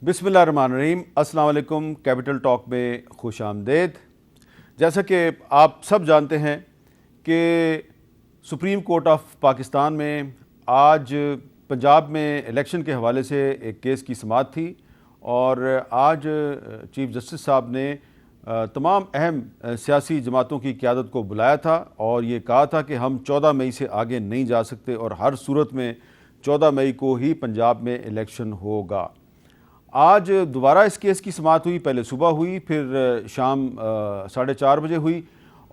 بسم اللہ الرحمن الرحیم۔ السلام علیکم، کیپٹل ٹاک میں خوش آمدید۔ جیسا کہ آپ سب جانتے ہیں کہ سپریم کورٹ آف پاکستان میں آج پنجاب میں الیکشن کے حوالے سے ایک کیس کی سماعت تھی، اور آج چیف جسٹس صاحب نے تمام اہم سیاسی جماعتوں کی قیادت کو بلایا تھا اور یہ کہا تھا کہ ہم 14 مئی سے آگے نہیں جا سکتے اور ہر صورت میں 14 مئی کو ہی پنجاب میں الیکشن ہوگا۔ آج دوبارہ اس کیس کی سماعت ہوئی، پہلے صبح ہوئی، پھر شام 4:30 بجے ہوئی،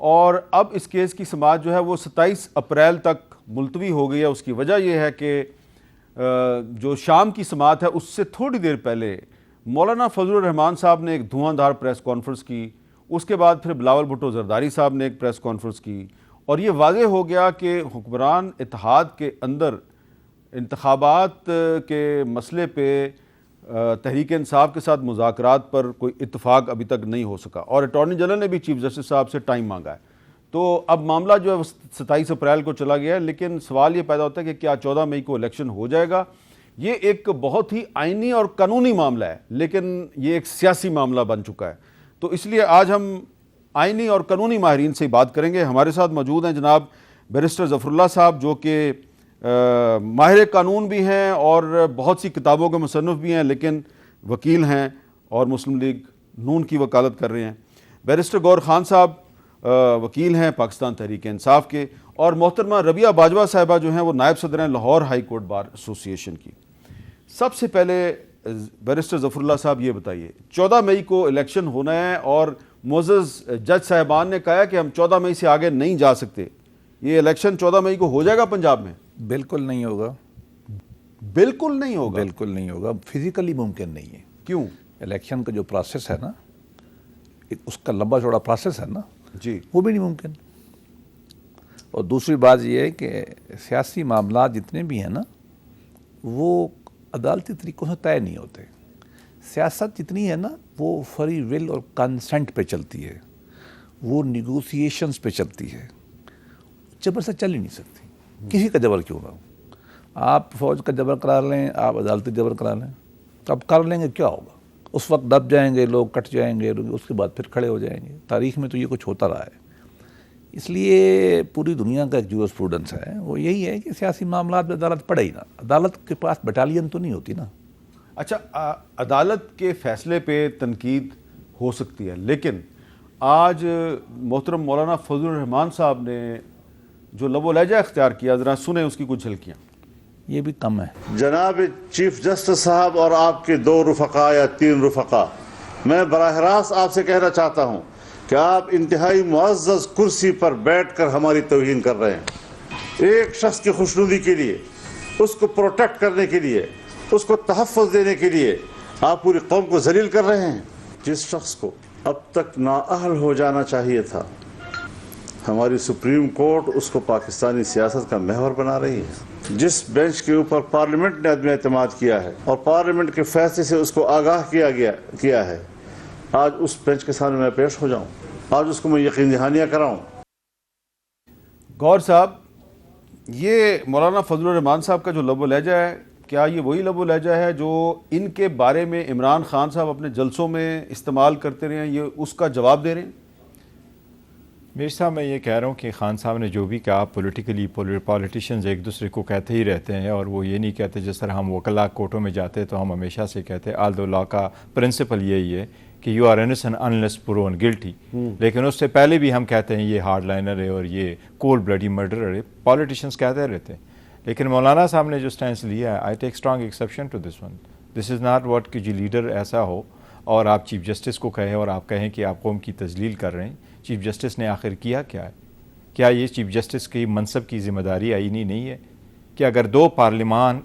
اور اب اس کیس کی سماعت جو ہے وہ 27 اپریل تک ملتوی ہو گئی ہے۔ اس کی وجہ یہ ہے کہ جو شام کی سماعت ہے اس سے تھوڑی دیر پہلے مولانا فضل الرحمان صاحب نے ایک دھواں پریس کانفرنس کی، اس کے بعد پھر بلاول بھٹو زرداری صاحب نے ایک پریس کانفرنس کی، اور یہ واضح ہو گیا کہ حکمران اتحاد کے اندر انتخابات کے مسئلے پہ تحریک انصاف کے ساتھ مذاکرات پر کوئی اتفاق ابھی تک نہیں ہو سکا، اور اٹارنی جنرل نے بھی چیف جسٹس صاحب سے ٹائم مانگا ہے۔ تو اب معاملہ جو ہے 27 اپریل کو چلا گیا ہے، لیکن سوال یہ پیدا ہوتا ہے کہ کیا 14 مئی کو الیکشن ہو جائے گا؟ یہ ایک بہت ہی آئینی اور قانونی معاملہ ہے، لیکن یہ ایک سیاسی معاملہ بن چکا ہے۔ تو اس لیے آج ہم آئینی اور قانونی ماہرین سے بات کریں گے۔ ہمارے ساتھ موجود ہیں جناب بیرسٹر ظفر اللہ صاحب، جو کہ ماہر قانون بھی ہیں اور بہت سی کتابوں کے مصنف بھی ہیں، لیکن وکیل ہیں اور مسلم لیگ نون کی وکالت کر رہے ہیں۔ بیرسٹر گور خان صاحب وکیل ہیں پاکستان تحریک انصاف کے، اور محترمہ ربیہ باجوہ صاحبہ جو ہیں وہ نائب صدر ہیں لاہور ہائی کورٹ بار ایسوسی ایشن کی۔ سب سے پہلے بیرسٹر ظفر اللہ صاحب یہ بتائیے، 14 مئی کو الیکشن ہونا ہے اور معزز جج صاحبان نے کہا کہ ہم 14 مئی سے آگے نہیں جا سکتے، یہ الیکشن 14 مئی کو ہو جائے گا پنجاب میں؟ بالکل نہیں ہوگا، بالکل نہیں ہوگا، بالکل نہیں ہوگا، فزیکلی ممکن نہیں ہے۔ کیوں؟ الیکشن کا جو پروسیس ہے نا، اس کا لمبا چوڑا پروسیس ہے نا، جی، وہ بھی نہیں ممکن۔ اور دوسری بات یہ ہے کہ سیاسی معاملات جتنے بھی ہیں نا، وہ عدالتی طریقوں سے طے نہیں ہوتے۔ سیاست جتنی ہے نا وہ فری ول اور کنسنٹ پہ چلتی ہے، وہ نیگوسیشنز پہ چلتی ہے، جبر سے چل ہی نہیں سکتی، کسی کا جبر کیوں نہ ہو۔ آپ فوج کا جبر کرا لیں، آپ عدالتی جبر کرا لیں، اب کر لیں گے کیا ہوگا؟ اس وقت دب جائیں گے لوگ، کٹ جائیں گے، اس کے بعد پھر کھڑے ہو جائیں گے۔ تاریخ میں تو یہ کچھ ہوتا رہا ہے۔ اس لیے پوری دنیا کا ایک جورس پروڈنس ہے، وہ یہی ہے کہ سیاسی معاملات میں عدالت پڑے ہی نہ۔ عدالت کے پاس بٹالین تو نہیں ہوتی نا۔ اچھا، عدالت کے فیصلے پہ تنقید ہو سکتی ہے، لیکن آج محترم مولانا فضل الرحمان صاحب نے جو لب و لہجہ اختیار کیا، ذرا سنیں اس کی کچھ جھلکیاں۔ یہ بھی کم ہے۔ جناب چیف جسٹس صاحب اور آپ کے 2 رفقا یا 3 رفقا، میں براہ راست آپ سے کہنا چاہتا ہوں کہ آپ انتہائی معزز کرسی پر بیٹھ کر ہماری توہین کر رہے ہیں۔ ایک شخص کی خوشنودی کے لیے، اس کو پروٹیکٹ کرنے کے لیے، اس کو تحفظ دینے کے لیے آپ پوری قوم کو ذلیل کر رہے ہیں۔ جس شخص کو اب تک نااہل ہو جانا چاہیے تھا، ہماری سپریم کورٹ اس کو پاکستانی سیاست کا محور بنا رہی ہے۔ جس بینچ کے اوپر پارلیمنٹ نے عدم اعتماد کیا ہے اور پارلیمنٹ کے فیصلے سے اس کو آگاہ کیا ہے، آج اس بینچ کے سامنے میں پیش ہو جاؤں، آج اس کو میں یقین دہانیاں کراؤں۔ گور صاحب، یہ مولانا فضل الرحمان صاحب کا جو لب و لہجہ ہے، کیا یہ وہی لب و لہجہ ہے جو ان کے بارے میں عمران خان صاحب اپنے جلسوں میں استعمال کرتے رہے ہیں؟ یہ اس کا جواب دے رہے ہیں؟ میرے صاحب میں یہ کہہ رہا ہوں کہ خان صاحب نے جو بھی کہا، پولیٹیشنز ایک دوسرے کو کہتے ہی رہتے ہیں، اور وہ یہ نہیں کہتے جس طرح ہم وکلا کورٹوں میں جاتے تو ہم ہمیشہ سے کہتے ہیں آل دو لا کا پرنسپل یہی ہے کہ you are innocent unless proven guilty, لیکن اس سے پہلے بھی ہم کہتے ہیں یہ ہارڈ لائنر ہے اور یہ کولڈ بلڈی مرڈرر ہے، پولیٹیشنز کہتے رہتے ہیں۔ لیکن مولانا صاحب نے جو سٹینس لیا ہے، I take strong exception to this one. This is not what کہ جی لیڈر ایسا ہو اور آپ چیف جسٹس کو کہیں اور آپ کہیں کہ آپ قوم کی تذلیل کر رہے ہیں۔ چیف جسٹس نے آخر کیا کیا ہے؟ کیا یہ چیف جسٹس کی منصب کی ذمہ داری آئینی نہیں ہے کہ اگر 2 پارلیمان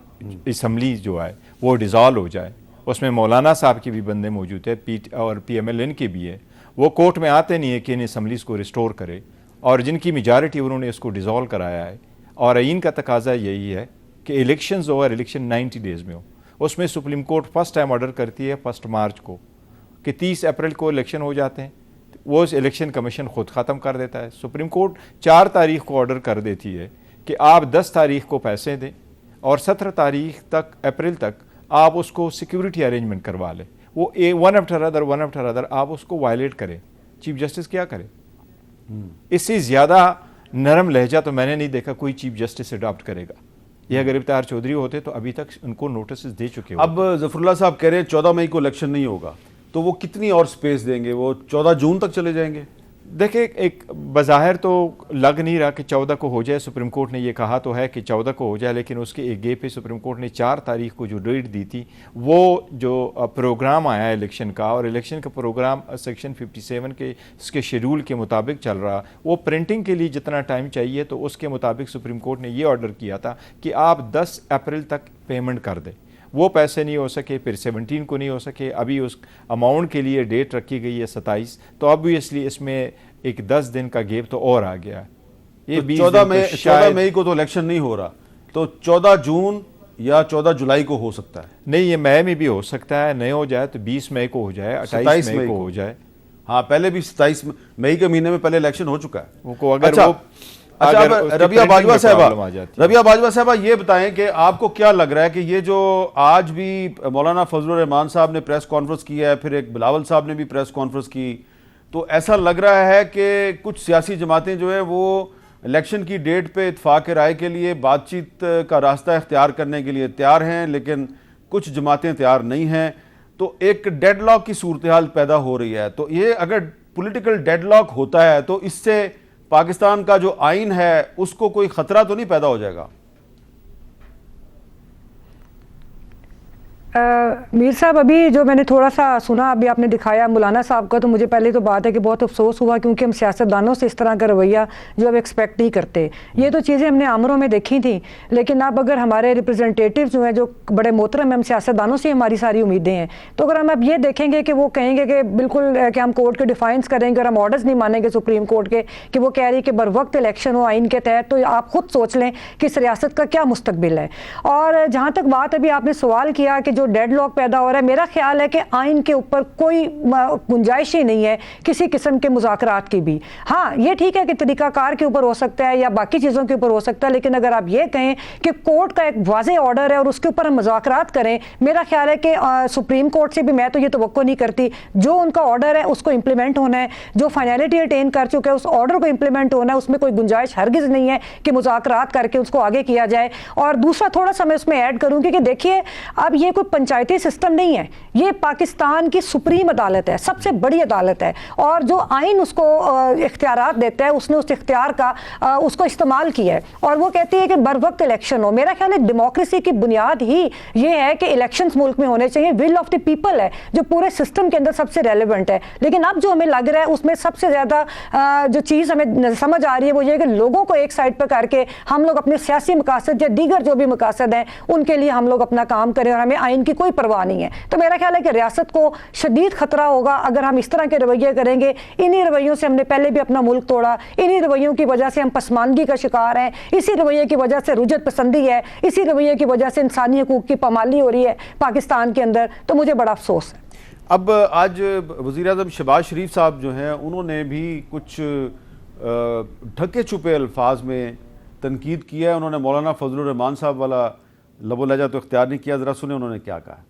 اسمبلی جو ہے وہ ڈیزالو ہو جائے، اس میں مولانا صاحب کے بھی بندے موجود ہیں اور پی ایم ایل این کے بھی ہے، وہ کورٹ میں آتے نہیں ہے کہ ان اسمبلیز کو ریسٹور کرے، اور جن کی میجارٹی انہوں نے اس کو ڈیزالو کرایا ہے، اور آئین کا تقاضا یہی ہے کہ الیکشنز اور الیکشن 90 ڈیز میں ہو۔ اس میں supreme court first time order کرتی ہے 1 مارچ کو کہ 30 اپریل کو الیکشن ہو جاتے ہیں، وہ الیکشن کمیشن خود ختم کر دیتا ہے۔ سپریم کورٹ 4 تاریخ کو آرڈر کر دیتی ہے کہ آپ 10 تاریخ کو پیسے دیں اور 17 تاریخ تک اپریل تک آپ اس کو سیکیورٹی ارینجمنٹ کروا لیں, وہ ون آفٹر ادر آپ اس کو وائلیٹ کریں, چیف جسٹس کیا کرے؟ اس سے زیادہ نرم لہجہ تو میں نے نہیں دیکھا کوئی چیف جسٹس اڈاپٹ کرے گا. یہ اگر ابتار چودھری ہوتے تو ابھی تک ان کو نوٹسز دے چکے ہوتے. اب ظفر اللہ صاحب کہہ رہے ہیں 14 مئی کو الیکشن نہیں ہوگا, تو وہ کتنی اور سپیس دیں گے؟ وہ 14 جون تک چلے جائیں گے؟ دیکھیں, ایک بظاہر تو لگ نہیں رہا کہ 14 کو ہو جائے. سپریم کورٹ نے یہ کہا تو ہے کہ 14 کو ہو جائے, لیکن اس کے ایک گے پہ سپریم کورٹ نے 4 تاریخ کو جو ڈیٹ دی تھی, وہ جو پروگرام آیا ہے الیکشن کا, اور الیکشن کا پروگرام سیکشن 57 کے اس کے شیڈول کے مطابق چل رہا, وہ پرنٹنگ کے لیے جتنا ٹائم چاہیے تو اس کے مطابق سپریم کورٹ نے یہ آرڈر کیا تھا کہ آپ 10 اپریل تک پیمنٹ کر دیں. وہ پیسے نہیں ہو سکے, پھر 17 کو نہیں ہو سکے, ابھی اس اماؤنٹ کے لیے ڈیٹ رکھی گئی ہے 27, تو obviously اس میں ایک 10 دن کا گیپ تو اور آ گیا. یہ 14 مئی کو تو الیکشن نہیں ہو رہا, تو 14 جون یا 14 جولائی کو ہو سکتا ہے. نہیں, یہ مئی میں بھی ہو سکتا ہے, نہیں ہو جائے تو 20 مئی کو ہو جائے, 28 مئی کو ہو جائے. ہاں, پہلے بھی 27 مئی کے مہینے میں پہلے الیکشن ہو چکا ہے. اچھا, ربیہ باجوہ صاحبہ یہ بتائیں کہ آپ کو کیا لگ رہا ہے کہ یہ جو آج بھی مولانا فضل الرحمان صاحب نے پریس کانفرنس کی ہے, پھر ایک بلاول صاحب نے بھی پریس کانفرنس کی, تو ایسا لگ رہا ہے کہ کچھ سیاسی جماعتیں جو ہیں وہ الیکشن کی ڈیٹ پہ اتفاق رائے کے لیے بات چیت کا راستہ اختیار کرنے کے لیے تیار ہیں, لیکن کچھ جماعتیں تیار نہیں ہیں, تو ایک ڈیڈ لاک کی صورتحال پیدا ہو رہی ہے. تو یہ اگر پولیٹیکل ڈیڈ لاک ہوتا ہے تو اس سے پاکستان کا جو آئین ہے اس کو کوئی خطرہ تو نہیں پیدا ہو جائے گا؟ میر صاحب, ابھی جو میں نے تھوڑا سا سنا, ابھی آپ نے دکھایا مولانا صاحب کا, تو مجھے پہلے تو بات ہے کہ بہت افسوس ہوا, کیونکہ ہم سیاستدانوں سے اس طرح کا رویہ جو اب ایکسپیکٹ نہیں کرتے. یہ تو چیزیں ہم نے عامروں میں دیکھی تھیں, لیکن اب اگر ہمارے ریپرزنٹیٹیو جو ہیں, جو بڑے محترم ہیں, ہم سیاستدانوں سے ہماری ساری امیدیں ہیں, تو اگر ہم اب یہ دیکھیں گے کہ وہ کہیں گے کہ بالکل کہ ہم کورٹ کے ڈیفائنس کریں گے اور ہم آرڈرز نہیں مانیں گے سپریم کورٹ کے, کہ وہ کہہ رہی کہ بر وقت الیکشن ہو آئین کے تحت, تو آپ خود سوچ لیں کہ اس ریاست کا کیا مستقبل ہے. اور جہاں تک بات ابھی آپ نے سوال کیا کہ جو ڈیڈ لاک پیدا ہو رہا ہے, میرا خیال ہے کہ آئین کے اوپر کوئی گنجائش ہی نہیں ہے کسی قسم کے مذاکرات کی بھی. ہاں, یہ ٹھیک ہے کہ طریقہ کار کے اوپر ہو سکتا ہے یا باقی چیزوں کے اوپر ہو سکتا ہے, لیکن اگر آپ یہ کہیں کہ کورٹ کا ایک واضح آرڈر ہے اور اس کے اوپر ہم مذاکرات کریں, میرا خیال ہے کہ سپریم کورٹ سے بھی میں تو یہ توقع نہیں کرتی. جو ان کا آرڈر ہے اس کو امپلیمنٹ ہونا ہے, جو فائنلٹی اٹین کر چکے ہیں اس آرڈر کو امپلیمنٹ ہونا ہے, اس میں کوئی گنجائش ہرگز نہیں ہے کہ مذاکرات کر کے اس کو آگے کیا جائے. اور دوسرا تھوڑا سا میں اس میں ایڈ کروں گی کہ دیکھیے, اب یہ کوئی پنچایتی سسٹم نہیں ہے, یہ پاکستان کی سپریم عدالت ہے, سب سے بڑی عدالت ہے, اور جو آئین اس کو اختیارات دیتا ہے, اس نے اس اختیار کا اس کو استعمال کیا ہے, اور وہ کہتی ہے کہ بر وقت الیکشن ہو. میرا خیال ہے ڈیموکریسی کی بنیاد ہی یہ ہے کہ الیکشنز ملک میں ہونے چاہیے. ول آف دی پیپل ہے جو پورے سسٹم کے اندر سب سے ریلیونٹ ہے, لیکن اب جو ہمیں لگ رہا ہے اس میں سب سے زیادہ جو چیز ہمیں سمجھ آ رہی ہے وہ یہ کہ لوگوں کو ایک سائڈ پہ کر کے ہم لوگ اپنے سیاسی مقاصد یا دیگر جو بھی مقاصد ہیں ان کے لیے ہم لوگ اپنا کام کریں, اور ہمیں آئین کی کوئی پرواہ نہیں ہے. تو میرا خیال ہے کہ ریاست کو شدید خطرہ ہوگا اگر ہم اس طرح کے رویے کریں گے. انہی رویوں سے ہم نے پہلے بھی اپنا ملک توڑا, انہی رویوں کی وجہ سے ہم پسماندگی کا شکار ہیں, اسی رویے کی وجہ سے رجعت پسندی ہے, اسی رویے کی وجہ سے انسانی حقوق کی پامالی ہو رہی ہے پاکستان کے اندر. تو مجھے بڑا افسوس ہے. اب آج وزیر اعظم شہباز شریف صاحب جو ہیں انہوں نے بھی کچھ ڈھکے چھپے الفاظ میں تنقید کیا ہے. انہوں نے مولانا فضل الرحمان صاحب والا لب و لہجہ تو اختیار نہیں کیا. ذرا سنیں انہوں نے کیا کہا.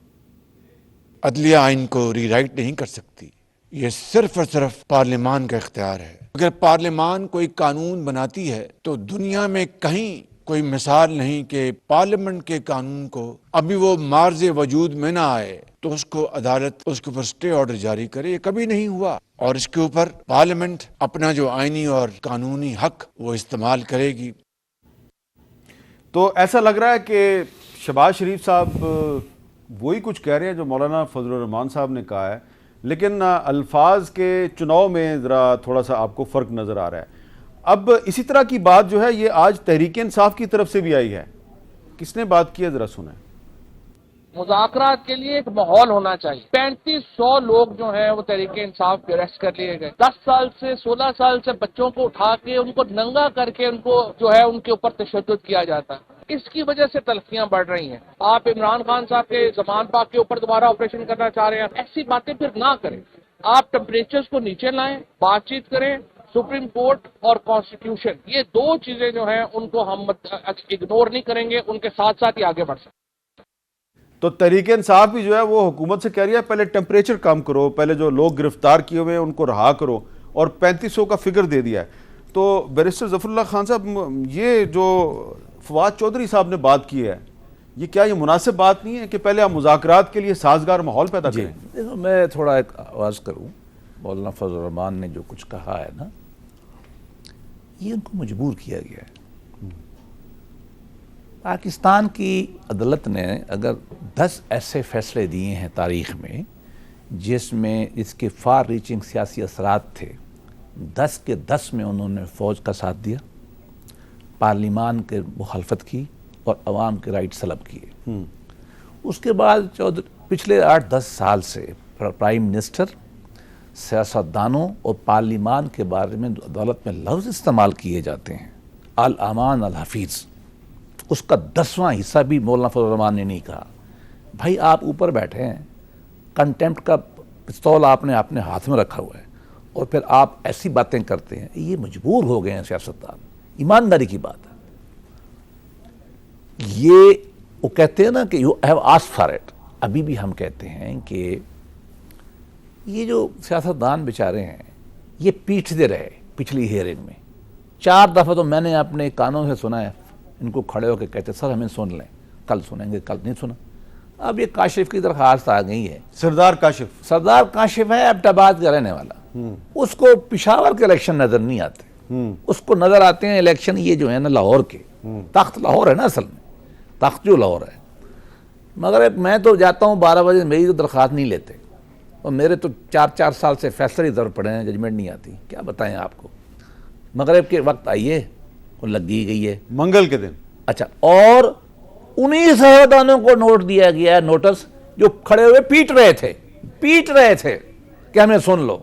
عدلیہ آئین کو ری رائٹ نہیں کر سکتی, یہ صرف اور صرف پارلیمان کا اختیار ہے. اگر پارلیمان کوئی قانون بناتی ہے تو دنیا میں کہیں کوئی مثال نہیں کہ پارلیمنٹ کے قانون کو ابھی وہ معرض وجود میں نہ آئے تو اس کو عدالت اس کے اوپر اسٹے آرڈر جاری کرے. یہ کبھی نہیں ہوا, اور اس کے اوپر پارلیمنٹ اپنا جو آئینی اور قانونی حق وہ استعمال کرے گی. تو ایسا لگ رہا ہے کہ شہباز شریف صاحب وہی کچھ کہہ رہے ہیں جو مولانا فضل الرحمان صاحب نے کہا ہے, لیکن الفاظ کے چناؤ میں ذرا تھوڑا سا آپ کو فرق نظر آ رہا ہے. اب اسی طرح کی بات جو ہے یہ آج تحریک انصاف کی طرف سے بھی آئی ہے. کس نے بات کی ہے ذرا سنیں. مذاکرات کے لیے ایک ماحول ہونا چاہیے. 3500 لوگ جو ہیں وہ تحریک انصاف پہ اریسٹ کر لیے گئے. 10 سال سے 16 سال سے بچوں کو اٹھا کے ان کو ننگا کر کے ان کو جو ہے ان کے اوپر تشدد کیا جاتا ہے. اس کی وجہ سے تلخیاں بڑھ رہی ہیں. آپ عمران خان صاحب کے زمان پاک کے اوپر دوبارہ آپریشن کرنا چاہ رہے ہیں, ایسی باتیں پھر نہ کریں. آپ ٹمپریچرز کو نیچے لائیں, بات چیت کریں. سپریم کورٹ اور کانسٹیٹیوشن, یہ دو چیزیں جو ہیں ان کو ہم اگنور نہیں کریں گے, ان کے ساتھ ساتھ ہی آگے بڑھ سکتے. تو تحریک انصاف بھی جو ہے وہ حکومت سے کہہ رہی ہے پہلے ٹیمپریچر کم کرو، پہلے جو لوگ گرفتار کیے ہوئے ہیں ان کو رہا کرو، اور 3500 کا فگر دے دیا ہے. تو بیرسٹر ظفر اللہ خان صاحب، یہ جو فواد چودھری صاحب نے بات کی ہے، یہ کیا یہ مناسب بات نہیں ہے کہ پہلے آپ مذاکرات کے لیے سازگار ماحول پیدا کریں؟ دیکھو میں تھوڑا ایک آواز کروں. مولانا فضل الرحمان نے جو کچھ کہا ہے نا، یہ ان کو مجبور کیا گیا ہے. پاکستان کی عدالت نے اگر 10 ایسے فیصلے دیے ہیں تاریخ میں جس میں اس کے فار ریچنگ سیاسی اثرات تھے، 10 کے 10 میں انہوں نے فوج کا ساتھ دیا، پارلیمان کے مخالفت کی اور عوام کے رائٹ سلب کیے. اس کے بعد پچھلے 8-10 سال سے پرائم منسٹر، سیاستدانوں اور پارلیمان کے بارے میں عدالت میں لفظ استعمال کیے جاتے ہیں، الامان الحفیظ، اس کا 10واں حصہ بھی مولانا فضل الرحمان نے نہیں کہا. بھائی آپ اوپر بیٹھے ہیں، کنٹیمپٹ کا پستول آپ نے اپنے ہاتھ میں رکھا ہوا ہے، اور پھر آپ ایسی باتیں کرتے ہیں. یہ مجبور ہو گئے ہیں سیاستدان، ایمانداری کی بات ہے. یہ وہ کہتے ہیں نا کہ you have asked for it. ابھی بھی ہم کہتے ہیں کہ یہ جو سیاستدان بیچارے ہیں یہ پیٹتے رہے. پچھلی ہیئرنگ میں 4 دفعہ تو میں نے اپنے کانوں سے سنا ہے ان کو کھڑے ہو کے کہتے سر ہمیں سن لیں، کل سنیں گے، کل نہیں سنا. اب یہ کاشف کی درخواست آ گئی ہے. سردار کاشف ہے ایبٹ آباد کا رہنے والا. اس کو پشاور کے الیکشن نظر نہیں آتے، اس کو نظر آتے ہیں الیکشن یہ جو ہے نا لاہور کے. تخت لاہور ہے نا، اصل میں تخت جو لاہور ہے. مگر میں تو جاتا ہوں 12 بجے، میری تو درخواست نہیں لیتے، اور میرے تو 4 سال سے فیصلے ہی ضرور پڑے ہیں، ججمنٹ نہیں آتی. کیا بتائیں آپ کو. مغرب کے وقت آئیے وہ لگ دی گئی ہے منگل کے دن. اچھا، اور 19 سیاستدانوں کو نوٹ دیا گیا ہے، نوٹس، جو کھڑے ہوئے پیٹ رہے تھے کہ ہمیں سن لو.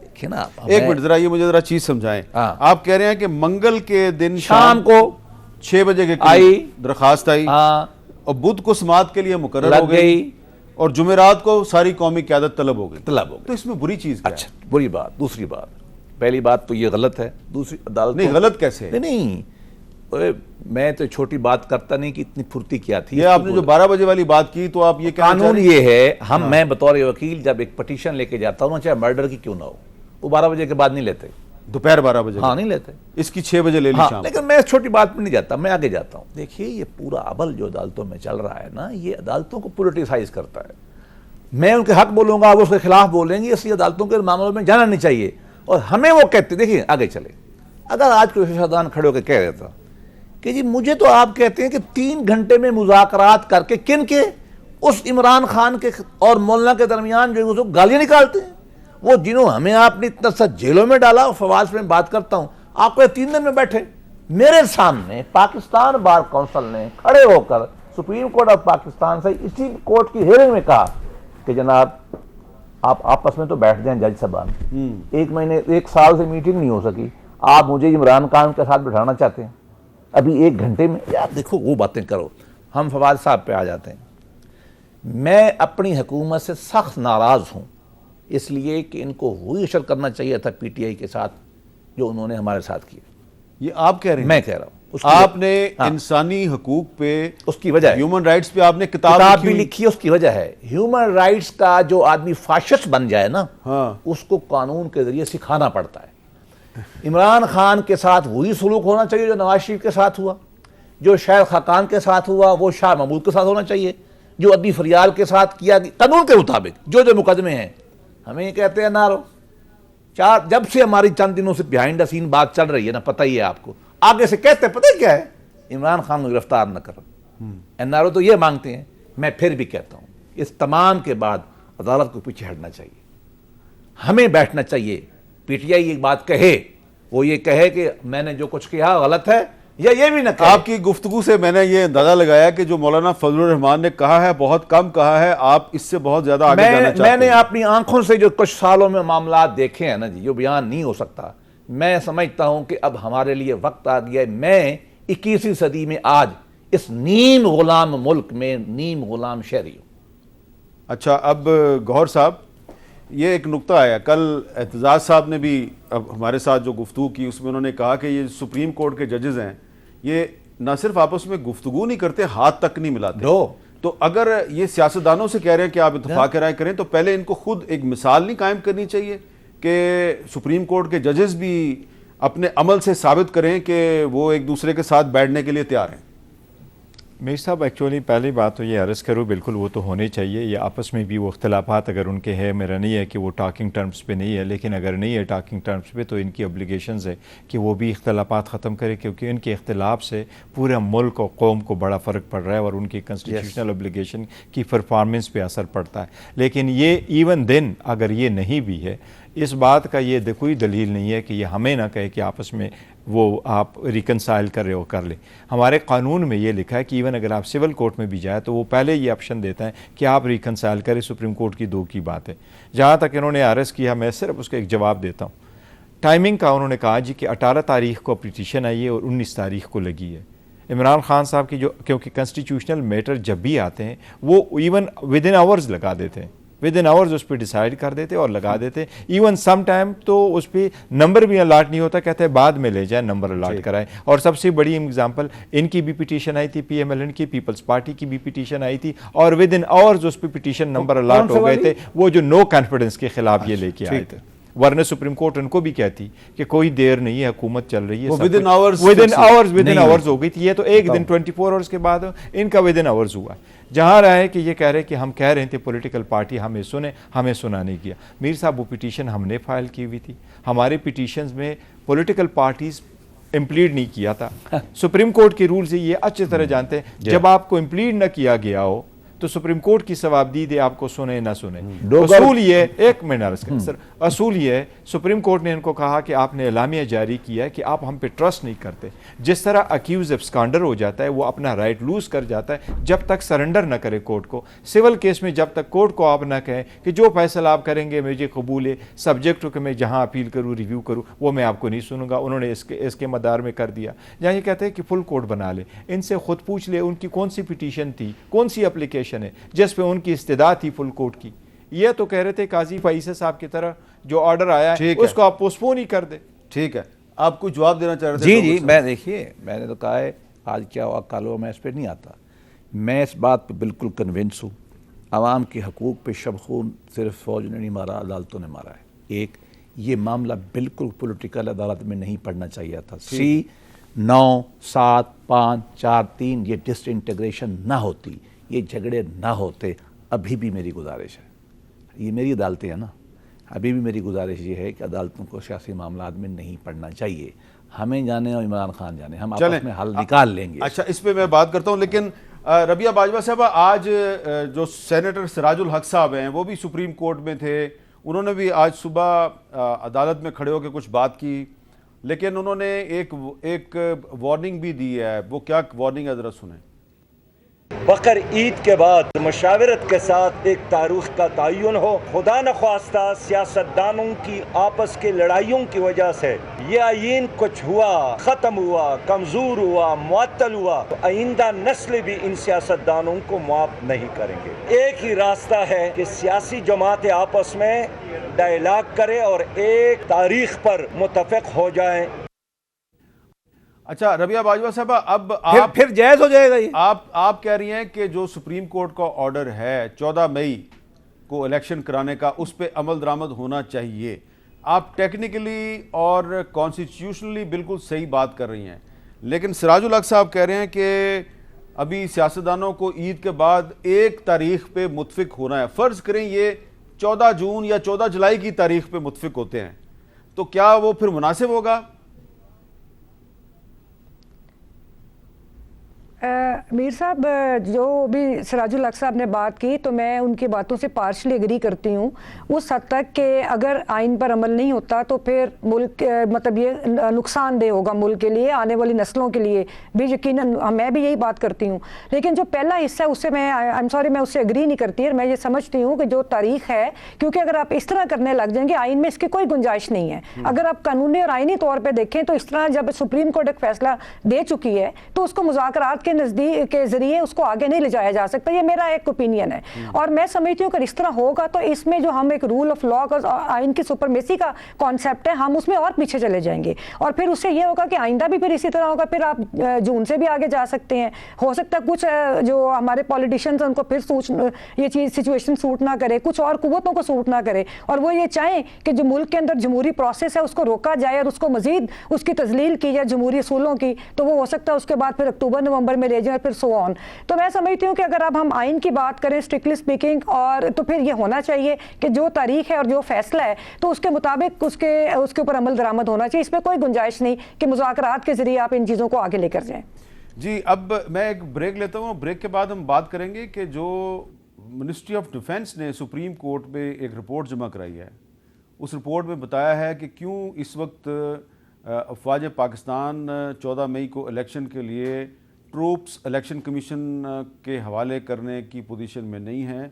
دیکھیں نا، ایک منٹ ذرا یہ مجھے ذرا چیز سمجھائیں. آپ کہہ رہے ہیں کہ منگل کے دن شام کو 6 بجے کے آئی درخواست آئی، اور بدھ کو سماعت کے لیے مقرر ہو گئی، اور جمعرات کو ساری قومی قیادت طلب ہو گئی. تو اس میں بری چیز کیا ہے؟ اچھا، بری بات. دوسری بات، پہلی بات تو یہ غلط ہے. دوسری عدالت نہیں، غلط کیسے ہے؟ نہیں، میں تو چھوٹی بات کرتا نہیں کہ اتنی پھرتی کیا تھی. یہ آپ نے جو 12 بجے والی بات کی، تو آپ یہ قانون یہ ہے، میں بطور وکیل جب ایک پٹیشن لے کے جاتا ہوں، چاہے مرڈر کی کیوں نہ ہو، وہ 12 بجے کے بعد نہیں لیتے. دوپہر 12 بجے؟ ہاں، نہیں لیتے. اس کی 6 بجے لے لی شام. لیکن میں چھوٹی بات میں نہیں جاتا، میں آگے جاتا ہوں. دیکھیے یہ پورا عمل جو عدالتوں میں چل رہا ہے نا، یہ عدالتوں کو پولیٹیسائز کرتا ہے. میں ان کے حق بولوں گا، وہ اس کے خلاف بولیں گے، اس لیے عدالتوں کے معاملوں میں جانا نہیں چاہیے. اور ہمیں وہ کہتے، دیکھیے آگے چلے، اگر آج کوئی سیاستدان کھڑے ہو کے کہہ دیتا کہ جی مجھے تو آپ کہتے ہیں کہ 3 گھنٹے میں مذاکرات کر کے، کن کے؟ اس عمران خان کے اور مولانا کے درمیان جو گالیاں نکالتے ہیں، وہ جنہوں ہمیں آپ نے اتنا سا جیلوں میں ڈالا. فواز میں بات کرتا ہوں، آپ کو 3 دن میں بیٹھے میرے سامنے پاکستان بار کونسل نے کھڑے ہو کر سپریم کورٹ آف پاکستان سے اسی کورٹ کی ہیئرنگ میں کہا کہ جناب آپ آپس میں تو بیٹھ جائیں جج صاحبان. 1 سال سے میٹنگ نہیں ہو سکی، آپ مجھے عمران خان کے ساتھ بٹھانا چاہتے ہیں ابھی 1 گھنٹے میں؟ یار دیکھو وہ باتیں کرو. ہم فواد صاحب پہ آ جاتے ہیں. میں اپنی حکومت سے سخت ناراض ہوں، اس لیے کہ ان کو وہی اشر کرنا چاہیے تھا پی ٹی آئی کے ساتھ جو انہوں نے ہمارے ساتھ کیا. یہ آپ کہہ رہے ہیں؟ میں کہہ رہا ہوں. آپ نے انسانی حقوق پہ، اس کی وجہ ہیومن رائٹس پہ آپ نے کتاب بھی لکھی ہے. اس کی وجہ ہے ہیومن رائٹس کا جو آدمی فاشسٹ بن جائے نا، اس کو قانون کے ذریعے سکھانا پڑتا ہے. عمران خان کے ساتھ وہی سلوک ہونا چاہیے جو نواز شریف کے ساتھ ہوا، جو شاہد خاقان کے ساتھ ہوا وہ شاہ محمود کے ساتھ ہونا چاہیے، جو ادی فریال کے ساتھ کیا قانون کے مطابق جو مقدمے ہیں. ہمیں یہ کہتے ہیں نارو جب سے ہماری چند دنوں سے بیہائنڈ دا سین بات چل رہی ہے نا، پتہ ہی ہے آپ کو، آگے سے کہتے ہیں پتہ کیا ہے، عمران خان کو گرفتار نہ کرو. این آر او تو یہ مانگتے ہیں. میں پھر بھی کہتا ہوں اس تمام کے بعد عدالت کو پیچھے ہٹنا چاہیے، ہمیں بیٹھنا چاہیے. پی ٹی آئی ایک بات کہے، وہ یہ کہے کہ میں نے جو کچھ کیا غلط ہے، یا یہ بھی نہ کہے. آپ کی گفتگو سے میں نے یہ اندازہ لگایا کہ جو مولانا فضل الرحمان نے کہا ہے بہت کم کہا ہے، آپ اس سے بہت زیادہ آگے جانا چاہتے ہیں. میں نے اپنی آنکھوں سے جو کچھ سالوں میں معاملات دیکھے ہیں نا جی، جو بیان نہیں ہو سکتا. میں سمجھتا ہوں کہ اب ہمارے لیے وقت آ گیا ہے. میں 21ویں صدی میں آج اس نیم غلام ملک میں نیم غلام شہری ہوں. اچھا، اب گوہر صاحب یہ ایک نقطہ آیا، کل اعتزاز صاحب نے بھی اب ہمارے ساتھ جو گفتگو کی اس میں انہوں نے کہا کہ یہ سپریم کورٹ کے ججز ہیں، یہ نہ صرف آپس میں گفتگو نہیں کرتے، ہاتھ تک نہیں ملاتے. تو اگر یہ سیاستدانوں سے کہہ رہے ہیں کہ آپ اتفاق رائے کریں تو پہلے ان کو خود ایک مثال نہیں قائم کرنی چاہیے کہ سپریم کورٹ کے ججز بھی اپنے عمل سے ثابت کریں کہ وہ ایک دوسرے کے ساتھ بیٹھنے کے لیے تیار ہیں؟ میر صاحب ایکچولی پہلی بات تو یہ عرض کرو بالکل وہ تو ہونے چاہیے. یہ آپس میں بھی وہ اختلافات اگر ان کے ہے, میرا نہیں ہے کہ وہ ٹاکنگ ٹرمز پہ نہیں ہے, لیکن اگر نہیں ہے ٹاکنگ ٹرمز پہ تو ان کی اوبلیگیشنز ہے کہ وہ بھی اختلافات ختم کرے, کیونکہ ان کے اختلاف سے پورا ملک اور قوم کو بڑا فرق پڑ رہا ہے اور ان کی کنسٹیٹیوشنل اوبلیگیشن کی پرفارمنس پہ اثر پڑتا ہے. لیکن یہ ایون دن اگر یہ نہیں بھی ہے, اس بات کا یہ کوئی دلیل نہیں ہے کہ یہ ہمیں نہ کہے کہ آپس میں وہ آپ ریکنسائل کر رہے ہو کر لیں. ہمارے قانون میں یہ لکھا ہے کہ ایون اگر آپ سول کورٹ میں بھی جائیں تو وہ پہلے یہ آپشن دیتا ہے کہ آپ ریکنسائل کریں. سپریم کورٹ کی 2 کی بات ہے. جہاں تک انہوں نے عرض کیا, میں صرف اس کا ایک جواب دیتا ہوں. ٹائمنگ کا انہوں نے کہا جی کہ 18 تاریخ کو پٹیشن آئی ہے اور 19 تاریخ کو لگی ہے. عمران خان صاحب کی جو, کیونکہ کنسٹیٹیوشنل میٹر جب بھی آتے ہیں وہ ایون ود ان آورز لگا دیتے ہیں, ود ان آورز اس پہ ڈیسائیڈ کر دیتے اور لگا دیتے. ایون سم ٹائم تو اس پہ نمبر بھی الاٹ نہیں ہوتا, کہتے ہیں بعد میں لے جائیں نمبر الاٹ کرائیں. اور سب سے بڑی ایگزامپل ان کی بھی پٹیشن آئی تھی, پی ایم ایل این کی, پیپلز پارٹی کی بھی پٹیشن آئی تھی, اور ود ان آورز اس پہ پٹیشن نمبر الاٹ ہو گئے تھے, وہ جو نو کانفیڈنس کے خلاف یہ لے کے آئے تھے. ورنہ سپریم کورٹ ان کو بھی کہتی کہ کوئی دیر نہیں ہے, حکومت چل رہی ہے, ود ان آورز ہو گئی تھی. یہ تو ایک دن 24 آورز کے بعد ان کا ود ان آورز ہوا. جہاں رہا ہے کہ یہ کہہ رہے کہ ہم کہہ رہے تھے پولیٹیکل پارٹی ہمیں سنے, ہمیں سنا نہیں کیا. میر صاحب وہ پٹیشن ہم نے فائل کی ہوئی تھی, ہمارے پٹیشنز میں پولیٹیکل پارٹیز امپلیڈ نہیں کیا تھا. سپریم کورٹ کے رولز یہ اچھی طرح جانتے ہیں, جب آپ کو امپلیڈ نہ کیا گیا ہو تو سپریم کورٹ کی ثوابدید ہے آپ کو سنے نہ سنے. اصول یہ ایک منٹ عرض کریں سر, اصول یہ ہے سپریم کورٹ نے ان کو کہا کہ آپ نے اعلامیہ جاری کیا ہے کہ آپ ہم پہ ٹرسٹ نہیں کرتے. جس طرح اکیوز ابسکانڈر ہو جاتا ہے, وہ اپنا رائٹ لوز کر جاتا ہے جب تک سرنڈر نہ کرے کورٹ کو. سول کیس میں جب تک کورٹ کو آپ نہ کہیں کہ جو فیصلہ آپ کریں گے مجھے قبول ہے, سبجیکٹ کہ میں جہاں اپیل کروں ریویو کروں وہ میں آپ کو نہیں سنوں گا, انہوں نے اس کے مدار میں کر دیا. جہاں یہ کہتے ہیں کہ فل کورٹ بنا لے, ان سے خود پوچھ لے ان کی کون سی پٹیشن تھی, کون سی اپلیکیشن ہے جس پہ ان کی استدعا تھی فل کورٹ کی. یہ تو کہہ رہے تھے قاضی فائیسہ صاحب کی طرح جو آرڈر آیا ہے اس کو آپ پوسٹپون ہی کر دیں. ٹھیک ہے, آپ کو جواب دینا چاہ رہے تھے؟ جی میں دیکھیے, میں نے تو کہا ہے آج کیا ہوا کل ہوا, میں اس پہ نہیں آتا. میں اس بات پہ بالکل کنونس ہوں, عوام کے حقوق پہ شب خون صرف فوج نے نہیں مارا, عدالتوں نے مارا ہے. ایک یہ معاملہ بالکل پولیٹیکل عدالت میں نہیں پڑنا چاہیے تھا. 9 7 5 4 3 یہ ڈس انٹیگریشن نہ ہوتی, یہ جھگڑے نہ ہوتے. ابھی بھی میری گزارش ہے, یہ میری عدالتیں ہیں نا, ابھی بھی میری گزارش یہ ہے کہ عدالتوں کو سیاسی معاملات میں نہیں پڑنا چاہیے. ہمیں جانے اور عمران خان جانے, ہم آپس میں حل نکال لیں گے. اچھا, اس پہ میں بات کرتا ہوں. لیکن ربیہ باجوہ صاحبہ, آج جو سینیٹر سراج الحق صاحب ہیں وہ بھی سپریم کورٹ میں تھے, انہوں نے بھی آج صبح عدالت میں کھڑے ہو کے کچھ بات کی, لیکن انہوں نے ایک وارننگ بھی دی ہے. وہ کیا وارننگ ہے, ذرا سنیں. بقر عید کے بعد مشاورت کے ساتھ ایک تاریخ کا تعین ہو. خدا نخواستہ سیاستدانوں کی آپس کی لڑائیوں کی وجہ سے یہ آئین کچھ ہوا, ختم ہوا, کمزور ہوا, معطل ہوا, تو آئندہ نسل بھی ان سیاستدانوں کو معاف نہیں کریں گے. ایک ہی راستہ ہے کہ سیاسی جماعتیں آپس میں ڈائلاگ کرے اور ایک تاریخ پر متفق ہو جائیں. اچھا ربیہ باجوہ صاحبہ, اب پھر جائز ہو جائے گا. یہ آپ کہہ رہی ہیں کہ جو سپریم کورٹ کا آرڈر ہے 14 مئی کو الیکشن کرانے کا, اس پہ عمل درآمد ہونا چاہیے. آپ ٹیکنیکلی اور کانسٹیٹیوشنلی بالکل صحیح بات کر رہی ہیں, لیکن سراج الحق صاحب کہہ رہے ہیں کہ ابھی سیاستدانوں کو عید کے بعد ایک تاریخ پہ متفق ہونا ہے. فرض کریں یہ 14 جون یا 14 جولائی کی تاریخ پہ متفق ہوتے ہیں, تو کیا وہ پھر مناسب ہوگا؟ میر صاحب, جو بھی سراج الحق صاحب نے بات کی تو میں ان کی باتوں سے پارشلی اگری کرتی ہوں اس حد تک کہ اگر آئین پر عمل نہیں ہوتا تو پھر ملک مطلب یہ نقصان دہ ہوگا ملک کے لیے, آنے والی نسلوں کے لیے بھی. یقیناً میں بھی یہی بات کرتی ہوں, لیکن جو پہلا حصہ ہے اس سے میں اس سے اگری نہیں کرتی. اور میں یہ سمجھتی ہوں کہ جو تاریخ ہے, کیونکہ اگر آپ اس طرح کرنے لگ جائیں گے آئین میں اس کی کوئی گنجائش نہیں ہے. اگر آپ قانونی اور آئینی طور پہ دیکھیں تو اس طرح جب سپریم کورٹ ایک فیصلہ دے چکی ہے تو اس کو مذاکرات کے کے نزدیک کے ذریعے اس کو آگے نہیں لے جایا جا سکتا. یہ میرا ایک اوپینین ہے, اور میں سمجھتی ہوں کہ اس طرح ہوگا تو اس میں جو ہم ایک رول آف لا اور آئین کی سپرمیسی کا کانسیپٹ ہے, ہم اس میں اور پیچھے چلے جائیں گے, اور پھر اس سے یہ ہوگا کہ آئندہ بھی پھر اسی طرح ہوگا. پھر آپ جون سے بھی آگے جا سکتے ہیں, ہو سکتا ہے کچھ جو ہمارے پولیٹیشینز ان کو پھر یہ چیز سچویشن سوٹ نہ کرے, کچھ اور قوتوں کو سوٹ نہ کرے, اور وہ یہ چاہیں کہ جو ملک کے اندر جمہوری پروسیس ہے اس کو روکا جائے اور اس کو مزید اس کی تذلیل کی جائے جمہوری اصولوں کی, تو وہ ہو سکتا ہے اس کے بعد پھر اکتوبر نومبر میں لے جائیں اور پھر سو آن. تو میں سمجھتی ہوں کہ اگر اب ہم آئین کی بات کریں اسٹرکٹلی اسپیکنگ, اور تو پھر یہ ہونا چاہیے کہ جو تاریخ ہے اور جو فیصلہ ہے تو اس کے مطابق اس کے اوپر عمل درآمد ہونا چاہیے. اس میں کوئی گنجائش نہیں کہ مذاکرات کے ذریعے آپ ان چیزوں کو آگے لے کر جائیں. جی اب میں ایک بریک لیتا ہوں, بریک کے بعد ہم بات کریں گے کہ جو منسٹری آف ڈیفنس نے سپریم کورٹ میں ایک رپورٹ جمع کرائی ہے, اس رپورٹ میں بتایا ہے کہ کیوں اس وقت افواج پاکستان 14 مئی کو الیکشن کے لیے ٹروپس الیکشن کمیشن کے حوالے کرنے کی پوزیشن میں نہیں ہیں.